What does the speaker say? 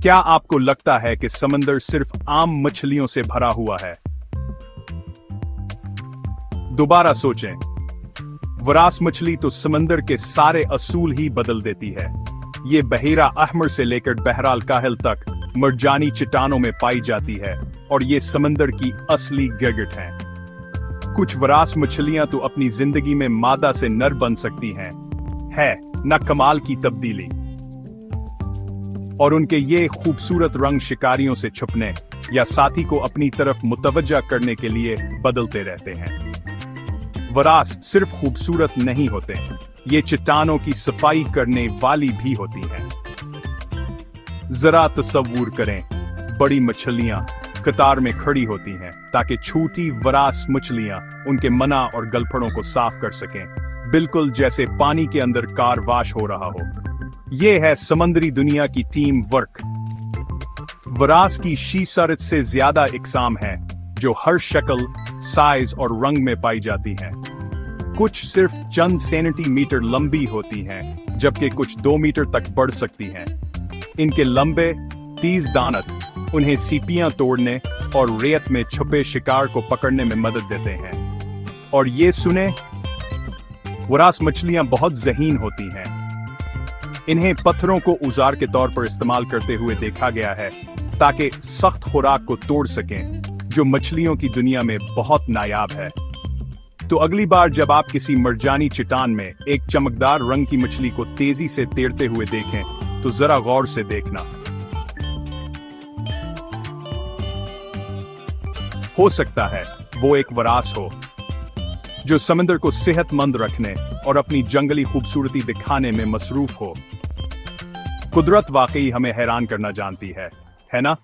क्या आपको लगता है कि समंदर सिर्फ आम मछलियों से भरा हुआ है? दोबारा सोचें। वरास मछली तो समंदर के सारे असूल ही बदल देती है। ये बहेरा अहमर से लेकर बहराल काहिल तक मरजानी चट्टानों में पाई जाती है और ये समंदर की असली गिरगिट हैं। कुछ वरास मछलियां तो अपनी जिंदगी में मादा से नर बन सकती हैं। है न कमाल की तब्दीली। और उनके ये खूबसूरत रंग शिकारियों से छुपने या साथी को अपनी तरफ मुतवज्जा करने के लिए बदलते रहते हैं। वरास सिर्फ खूबसूरत नहीं होते, ये चट्टानों की सफाई करने वाली भी होती हैं। जरा तसव्वुर करें, बड़ी मछलियां कतार में खड़ी होती हैं ताकि छोटी वरास मछलियां उनके मना और गलफड़ों को साफ कर सकें, बिल्कुल जैसे पानी के अंदर कार वाश हो रहा हो। ये है समंदरी दुनिया की टीम वर्क। वरास की शीसरत से ज्यादा इकसाम है जो हर शक्ल, साइज और रंग में पाई जाती हैं। कुछ सिर्फ चंद सेंटीमीटर लंबी होती हैं, जबकि कुछ 2 मीटर तक बढ़ सकती हैं। इनके लंबे, तेज दांत उन्हें सीपियां तोड़ने और रेत में छुपे शिकार को पकड़ने में मदद देते हैं। और ये सुने, वरास मछलियां बहुत ज़हीन होती हैं। इन्हें पत्थरों को औजार के तौर पर इस्तेमाल करते हुए देखा गया है ताकि सख्त खुराक को तोड़ सकें, जो मछलियों की दुनिया में बहुत नायाब है। तो अगली बार जब आप किसी मरजानी चट्टान में एक चमकदार रंग की मछली को तेजी से तैरते हुए देखें तो जरा गौर से देखना। हो सकता है वो एक वरास हो जो समंदर को सेहतमंद रखने और अपनी जंगली खूबसूरती दिखाने में मसरूफ हो। कुदरत वाकई हमें हैरान करना जानती है ना?